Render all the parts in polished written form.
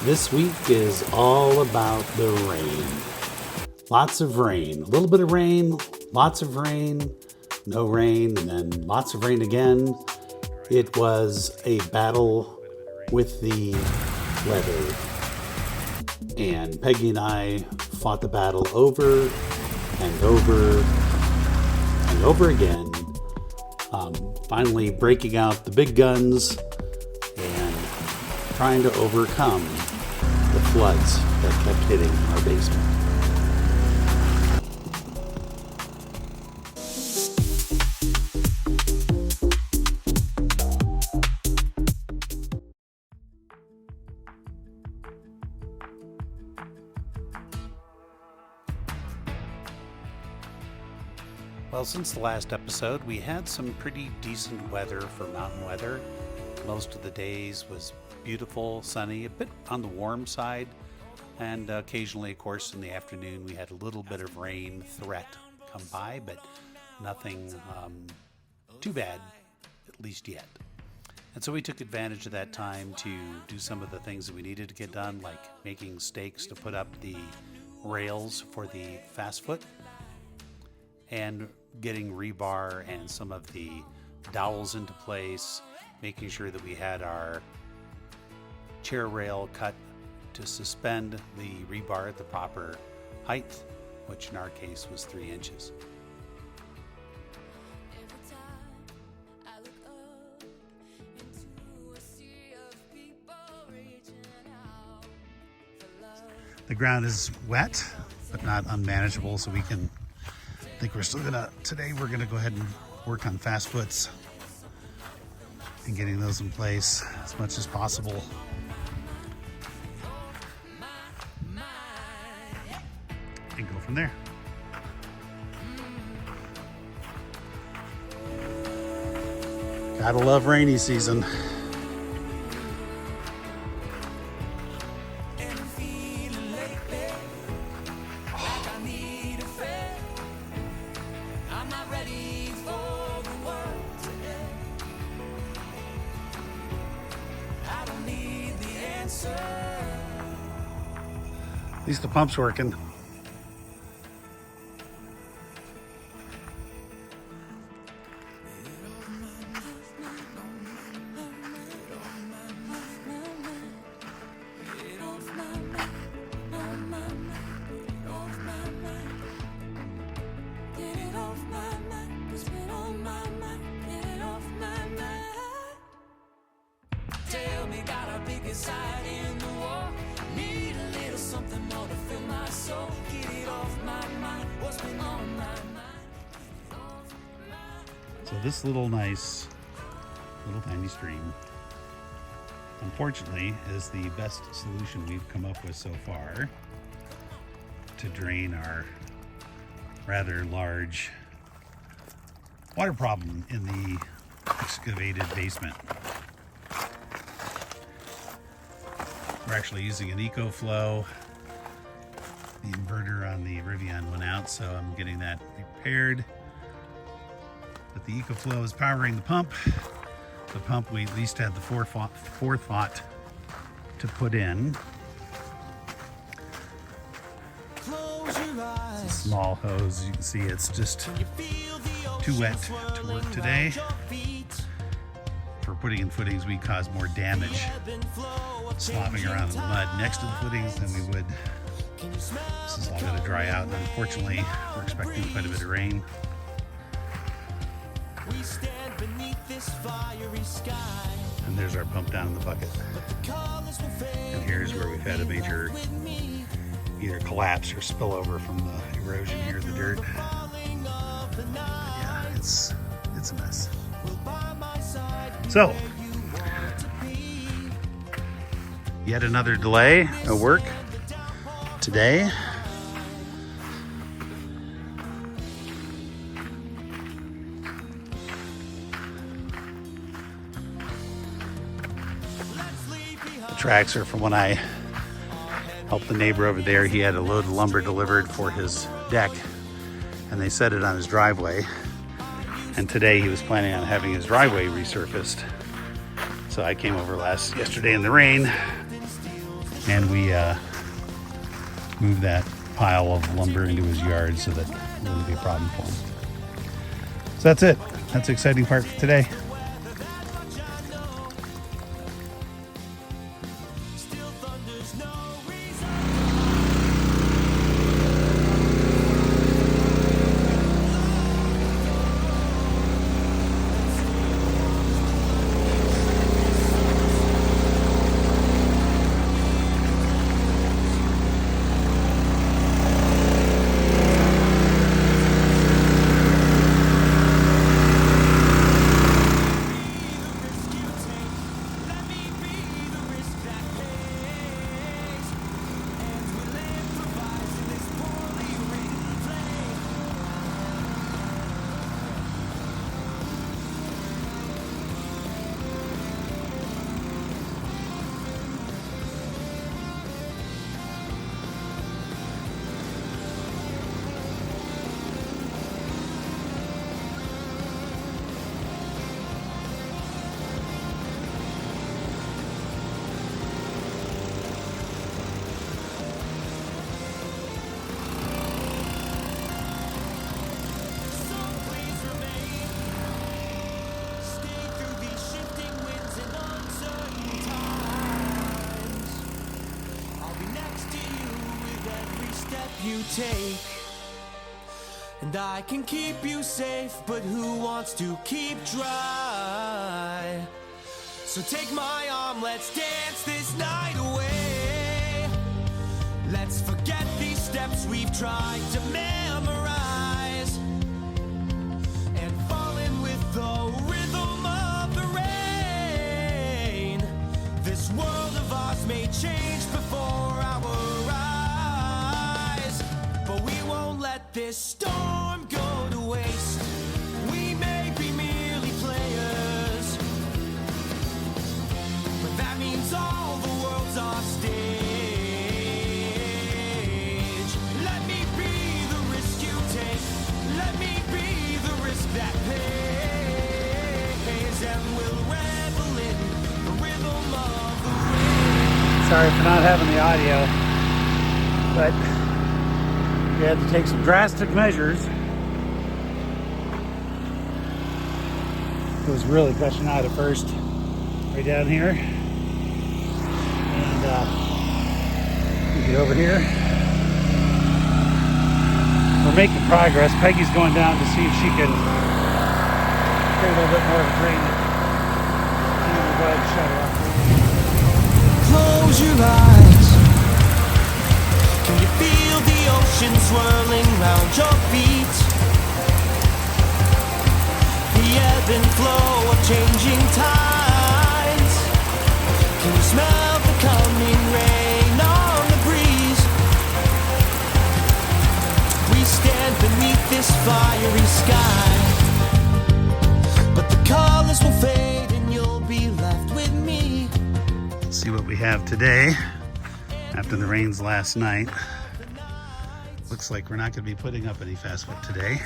This week is all about the rain. Lots of rain, a little bit of rain, lots of rain, no rain, and then lots of rain again. It was a battle with the weather. And Peggy and I fought the battle over and over and over again. Finally breaking out the big guns and trying to overcome the floods that kept hitting our basement. Well, since the last episode, we had some pretty decent weather for mountain weather. Most of the days was beautiful, sunny, a bit on the warm side, and occasionally, of course, in the afternoon we had a little bit of rain threat come by, but nothing too bad, at least yet. And so we took advantage of that time to do some of the things that we needed to get done, like making stakes to put up the rails for the Fastfoot, and getting rebar and some of the dowels into place, making sure that we had our chair rail cut to suspend the rebar at the proper height, which in our case was 3 inches. The ground is wet, but not unmanageable, so we can today we're gonna go ahead and work on Fastfoots and getting those in place as much as possible. And go from there. Gotta love rainy season. At least the pump's working. So this little tiny stream, unfortunately, is the best solution we've come up with so far to drain our rather large water problem in the excavated basement. We're actually using an EcoFlow. The inverter on the Rivian went out, so I'm getting that repaired. But the EcoFlow is powering the pump. The pump we at least had the forethought to put in. It's a small hose. You can see it's just too wet to work today. For putting in footings, we cause more damage slopping around in the mud next to the footings than we would. This is all going to dry out, and unfortunately, we're expecting quite a bit of rain. And there's our pump down in the bucket. And here's where we've had a major either collapse or spillover from the erosion here in the dirt. But yeah, it's a mess. So, yet another delay of work today. The tracks are from when I helped the neighbor over there. He had a load of lumber delivered for his deck, and they set it on his driveway. And today he was planning on having his driveway resurfaced. So I came over yesterday in the rain and we moved that pile of lumber into his yard so that it wouldn't be a problem for him. So that's it. That's the exciting part for today. You take, and I can keep you safe, but who wants to keep dry? So take my arm, let's dance this night away. Let's forget these steps we've tried to memorize, and fall in with the rhythm of the rain. This world of ours may change before our eyes, but we won't let this storm go to waste. We may be merely players, but that means all the world's our stage. Let me be the risk you take. Let me be the risk that pays, and we'll revel in the rhythm of the rain. Sorry for not having the audio, but we had to take some drastic measures. It was really gushing out at first, right down here. And we get over here. We're making progress. Peggy's going down to see if she can get a little bit more of a drain. And we'll go ahead and shut her off. Close your eyes. Can you feel the ocean swirling round your feet? The ebb and flow of changing tides. Can you smell the coming rain on the breeze? We stand beneath this fiery sky, but the colors will fade and you'll be left with me. Let's see what we have today after the rains last night. Looks like we're not going to be putting up any Fastfoot today.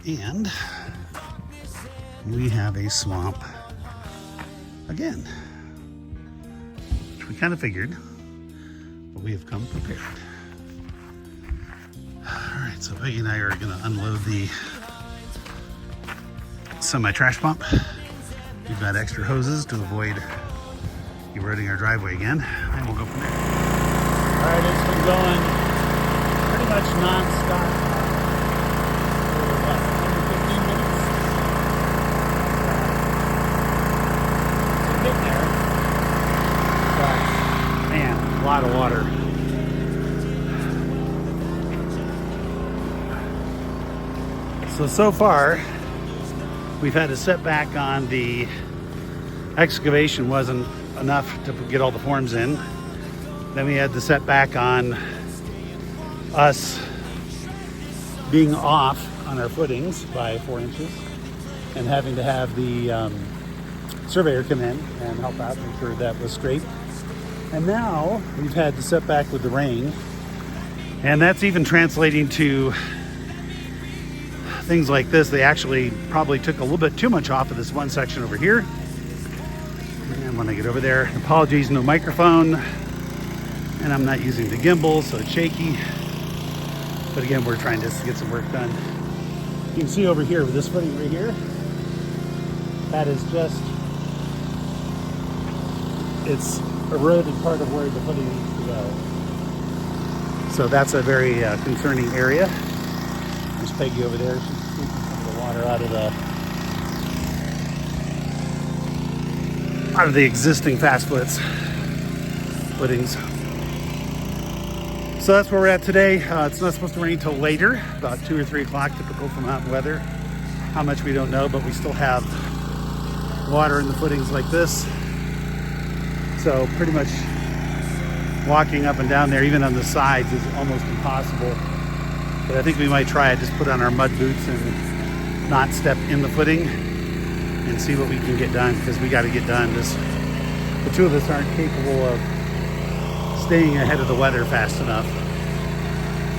And we have a swamp again, which we kind of figured, but we have come prepared. All right, so Peggy and I are going to unload the semi-trash pump. We've got extra hoses to avoid eroding our driveway again, and we'll go from there. All right, it's been going pretty much non-stop for what, 10 to 15 minutes? It's getting there, but man, a lot of water. So far, we've had a setback on the excavation. Wasn't enough to get all the forms in. Then we had the setback on us being off on our footings by 4 inches and having to have the surveyor come in and help out, make sure that was straight. And now we've had the setback with the rain, and that's even translating to things like this. They actually probably took a little bit too much off of this one section over here. And And when I get over there, apologies, no microphone, and I'm not using the gimbal, so it's shaky. But again, we're trying just to get some work done. You can see over here with this footing right here, that is just, it's eroded part of where the footing needs to go. So that's a very concerning area. There's Peggy over there. She's sweeping some of the water out of the existing Fastfoot's footings. So that's where we're at today. It's not supposed to rain till later, about 2 or 3 o'clock, typical for mountain weather. How much we don't know, but we still have water in the footings like this. So pretty much walking up and down there, even on the sides, is almost impossible. But I think we might try it, just put on our mud boots and not step in the footing and see what we can get done, because we got to get done. The two of us aren't capable of staying ahead of the weather fast enough.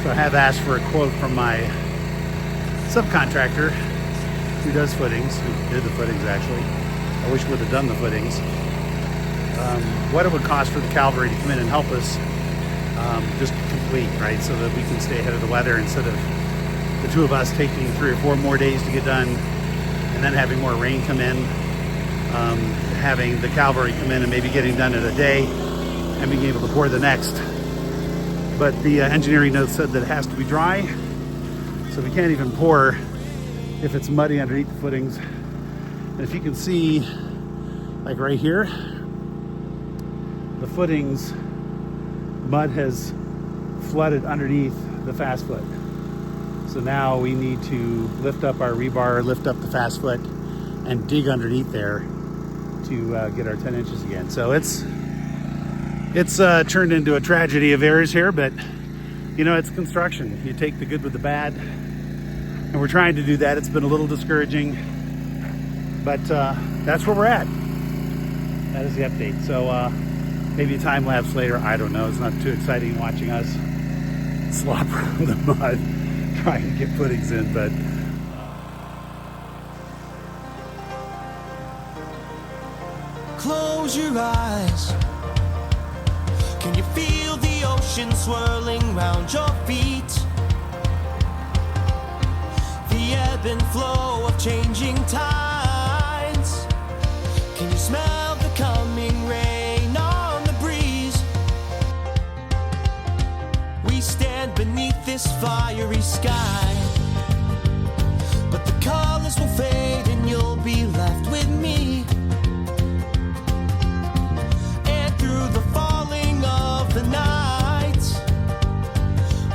So I have asked for a quote from my subcontractor who does footings, who did the footings actually. I wish we would have done the footings. What it would cost for the cavalry to come in and help us just complete, right? So that we can stay ahead of the weather instead of the two of us taking 3 or 4 more days to get done and then having more rain come in, having the cavalry come in and maybe getting done in a day and being able to pour the next. But the engineering note said that it has to be dry, so we can't even pour if it's muddy underneath the footings. And if you can see, like right here, the footings, mud has flooded underneath the Fastfoot. So now we need to lift up our rebar, lift up the Fastfoot, and dig underneath there to get our 10 inches again. So it's turned into a tragedy of errors here, but you know, it's construction. You take the good with the bad, and we're trying to do that. It's been a little discouraging, but that's where we're at. That is the update. So maybe a time lapse later, I don't know. It's not too exciting watching us slop around the mud trying to get footings in, but Close your eyes. Can you feel the ocean swirling round your feet? The ebb and flow of changing tides. Can you smell the coming rain on the breeze? We stand beneath this fiery sky, but the colors will fade and you'll be left with me. And through the falling of the night,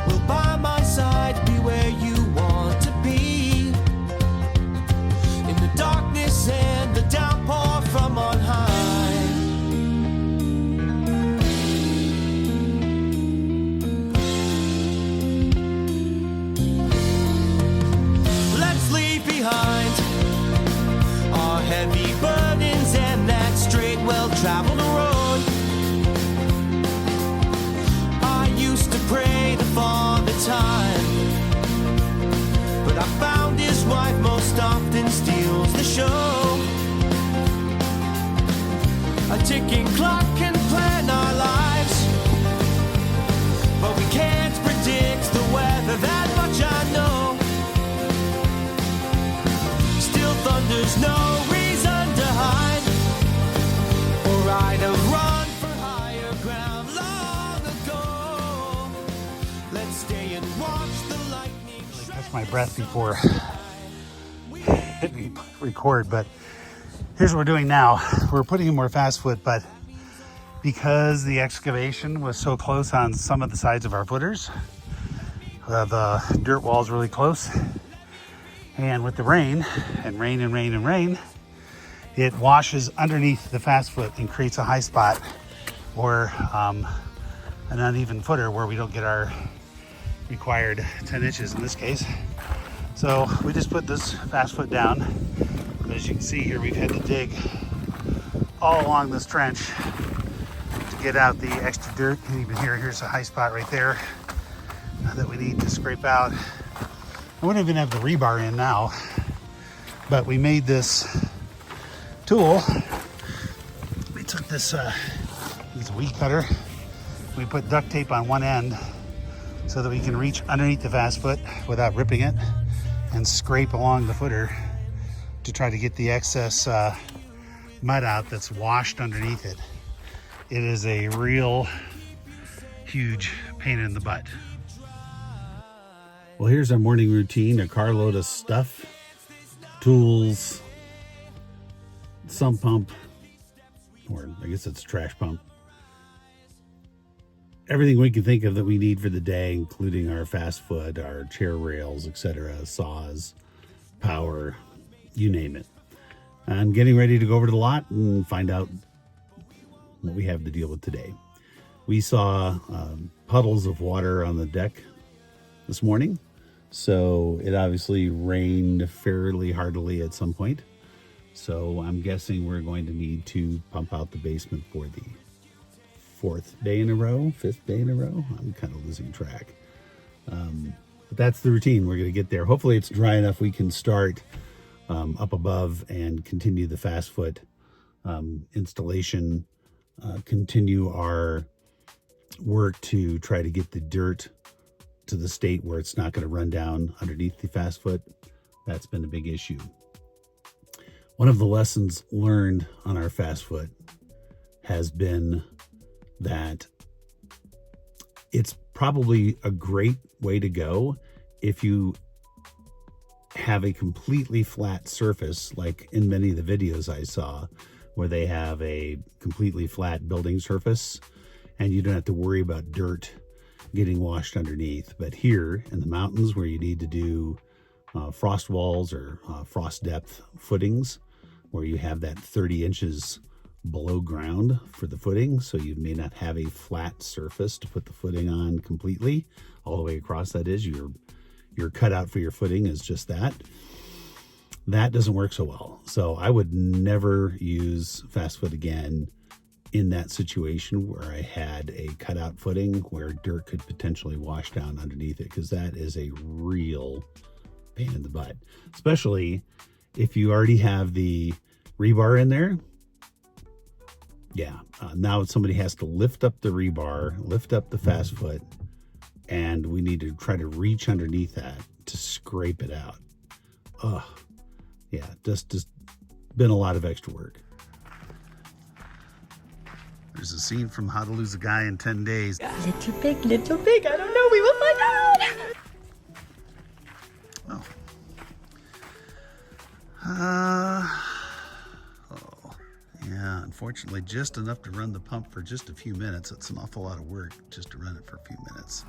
we'll by my side be where you want to be. In the darkness and the downpour from on high. Let's leave behind our heavy burdens and that straight, well-traveled road. I used to pray the Father time, but I found his wife most often steals the show. A ticking clock can plan our lives, but we can't predict the weather, that much I know. Still thunder's no reason to hide, or I'd have run for higher ground long ago. Let's stay and watch the lightning strike. catch my breath before hitting record. But here's what we're doing now. We're putting in more Fastfoot, but because the excavation was so close on some of the sides of our footers, the dirt wall is really close, and with the rain and rain and rain and rain, it washes underneath the Fastfoot and creates a high spot or an uneven footer where we don't get our required 10 inches in this case. So we just put this Fastfoot down. As you can see here, we've had to dig all along this trench to get out the extra dirt. And even here's a high spot right there that we need to scrape out. I wouldn't even have the rebar in now, but we made this tool. Let me took this weed cutter. We put duct tape on one end so that we can reach underneath the Fastfoot without ripping it and scrape along the footer to try to get the excess mud out that's washed underneath it. It is a real huge pain in the butt. Well, here's our morning routine: a carload of stuff, tools, sump pump, or I guess it's a trash pump. Everything we can think of that we need for the day, including our Fastfoot, our chair rails, etc., saws, power, you name it. I'm getting ready to go over to the lot and find out what we have to deal with today. We saw puddles of water on the deck this morning, so it obviously rained fairly heartily at some point. So I'm guessing we're going to need to pump out the basement for the 5th day in a row. I'm kind of losing track. But that's the routine. We're going to get there. Hopefully it's dry enough we can start up above and continue the Fastfoot installation, continue our work to try to get the dirt to the state where it's not going to run down underneath the Fastfoot. That's been a big issue. One of the lessons learned on our Fastfoot has been that it's probably a great way to go if you have a completely flat surface, like in many of the videos I saw, where they have a completely flat building surface and you don't have to worry about dirt getting washed underneath. But here in the mountains where you need to do frost walls or frost depth footings, where you have that 30 inches below ground for the footing, so you may not have a flat surface to put the footing on completely all the way across. That is, your cutout for your footing is just that. That doesn't work so well. So I would never use Fastfoot again in that situation where I had a cutout footing where dirt could potentially wash down underneath it, because that is a real pain in the butt, especially if you already have the rebar in there. Yeah, now somebody has to lift up the rebar, lift up the Fastfoot, and we need to try to reach underneath that to scrape it out. Ugh. Yeah, just been a lot of extra work. There's a scene from How to Lose a Guy in 10 Days. Little pig, I don't know, we will find out. Yeah, unfortunately, just enough to run the pump for just a few minutes. It's an awful lot of work just to run it for a few minutes.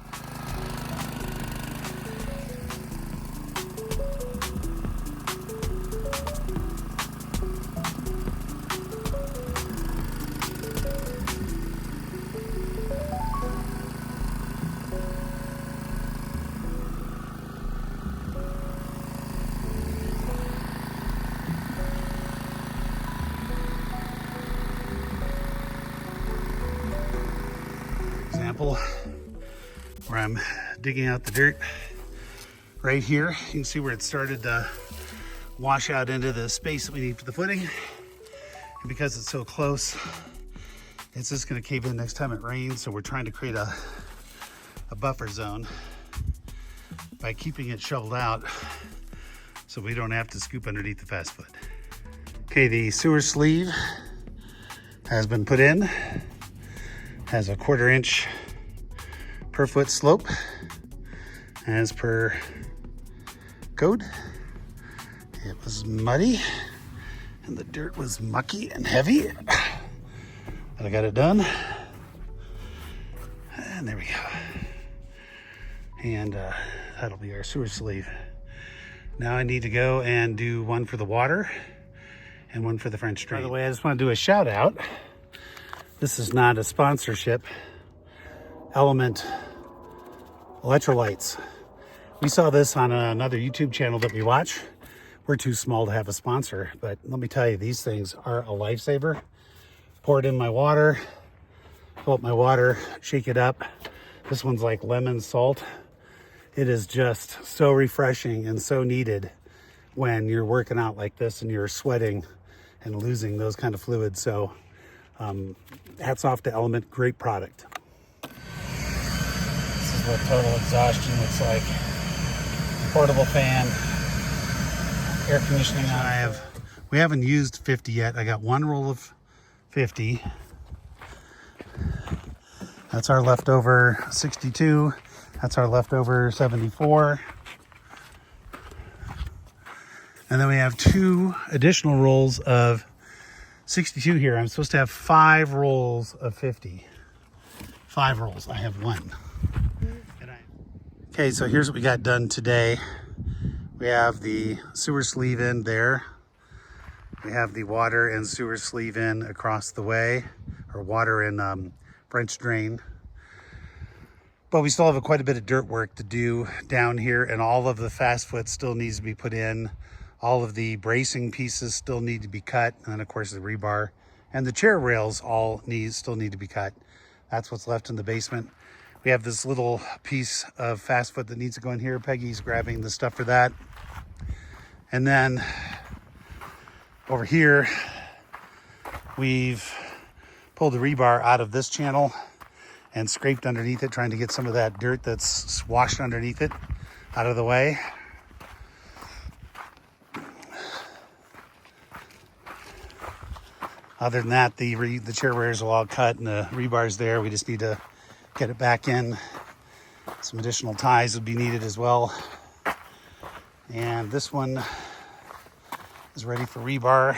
Where I'm digging out the dirt right here. You can see where it started to wash out into the space that we need for the footing. And because it's so close, it's just going to cave in next time it rains. So we're trying to create a buffer zone by keeping it shoveled out so we don't have to scoop underneath the Fastfoot. Okay, the sewer sleeve has been put in. Has a 1/4 inch per foot slope as per code. It was muddy and the dirt was mucky and heavy, but I got it done. And there we go. And that'll be our sewer sleeve. Now I need to go and do one for the water and one for the French drain. By the way, I just want to do a shout out. This is not a sponsorship. Element electrolytes. We saw this on another YouTube channel that we watch. We're too small to have a sponsor, but let me tell you, these things are a lifesaver. Pour it in my water, fill up my water, shake it up. This one's like lemon salt. It is just so refreshing and so needed when you're working out like this and you're sweating and losing those kind of fluids. So Hats off to Element, great product. This is what total exhaustion looks like. Portable fan, air conditioning on. We haven't used 50 yet. I got one roll of 50. That's our leftover 62. That's our leftover 74. And then we have 2 additional rolls of 62 here. I'm supposed to have 5 rolls of 50. 5 rolls. I have 1. Okay, so here's what we got done today. We have the sewer sleeve in there. We have the water and sewer sleeve in across the way, or water and French drain. But we still have quite a bit of dirt work to do down here, and all of the Fastfoot still needs to be put in. All of the bracing pieces still need to be cut, and then of course the rebar and the chair rails all still need to be cut. That's what's left in the basement. We have this little piece of Fastfoot that needs to go in here. Peggy's grabbing the stuff for that. And then over here, we've pulled the rebar out of this channel and scraped underneath it, trying to get some of that dirt that's washed underneath it out of the way. Other than that, the chair rails are all cut and the rebar's there. We just need to get it back in. Some additional ties would be needed as well. And this one is ready for rebar.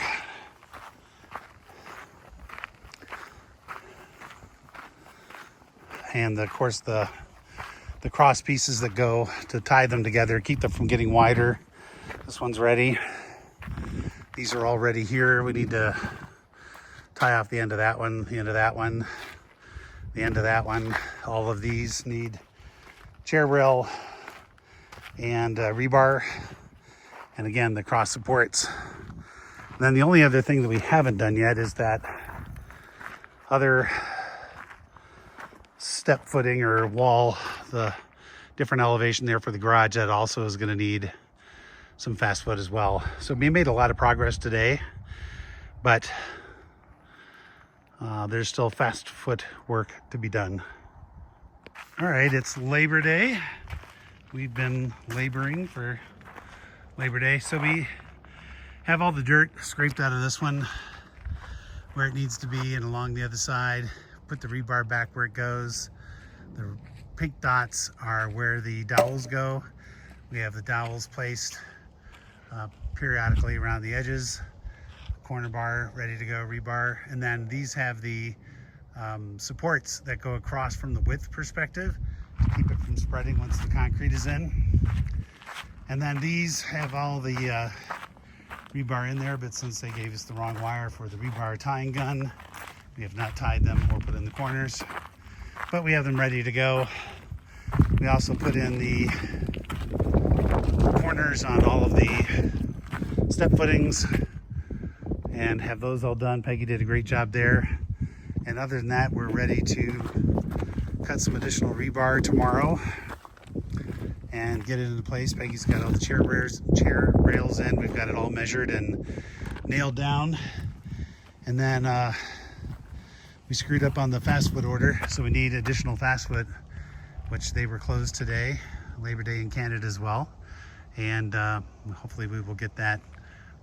And of course the cross pieces that go to tie them together, keep them from getting wider. This one's ready. These are all ready here. We need to tie off the end of that one, the end of that one, the end of that one. All of these need chair rail and rebar, and again the cross supports. And then the only other thing that we haven't done yet is that other step footing or wall, the different elevation there for the garage, that also is going to need some Fastfoot as well. So we made a lot of progress today, but there's still Fastfoot work to be done. All right, it's Labor Day. We've been laboring for Labor Day. So we have all the dirt scraped out of this one where it needs to be and along the other side. Put the rebar back where it goes. The pink dots are where the dowels go. We have the dowels placed periodically around the edges. Corner bar ready to go, rebar. And then these have the supports that go across from the width perspective to keep it from spreading once the concrete is in. And then these have all the rebar in there, but since they gave us the wrong wire for the rebar tying gun, we have not tied them or put in the corners, but we have them ready to go. We also put in the corners on all of the step footings and have those all done. Peggy did a great job there. And other than that, we're ready to cut some additional rebar tomorrow and get it into place. Peggy's got all the chair rails in. We've got it all measured and nailed down. And then we screwed up on the Fastfoot order, so we need additional Fastfoot, which they were closed today, Labor Day in Canada as well. And hopefully we will get that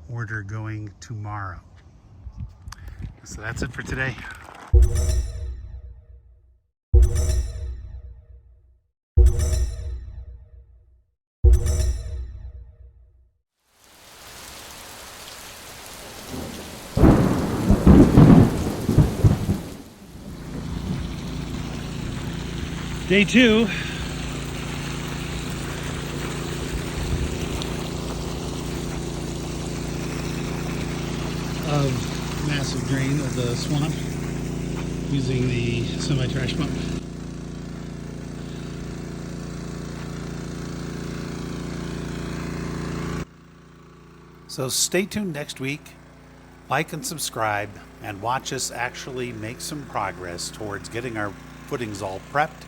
order going tomorrow. So that's it for today. Day 2. Of massive drain of the swamp using the semi-trash pump. So stay tuned next week. Like and subscribe and watch us actually make some progress towards getting our footings all prepped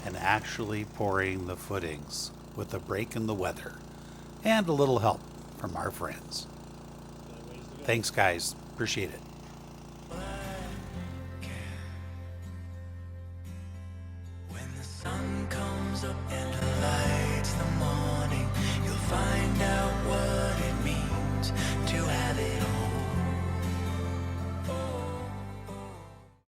and actually pouring the footings with a break in the weather and a little help from our friends. Thanks, guys. Appreciate it. sun comes up and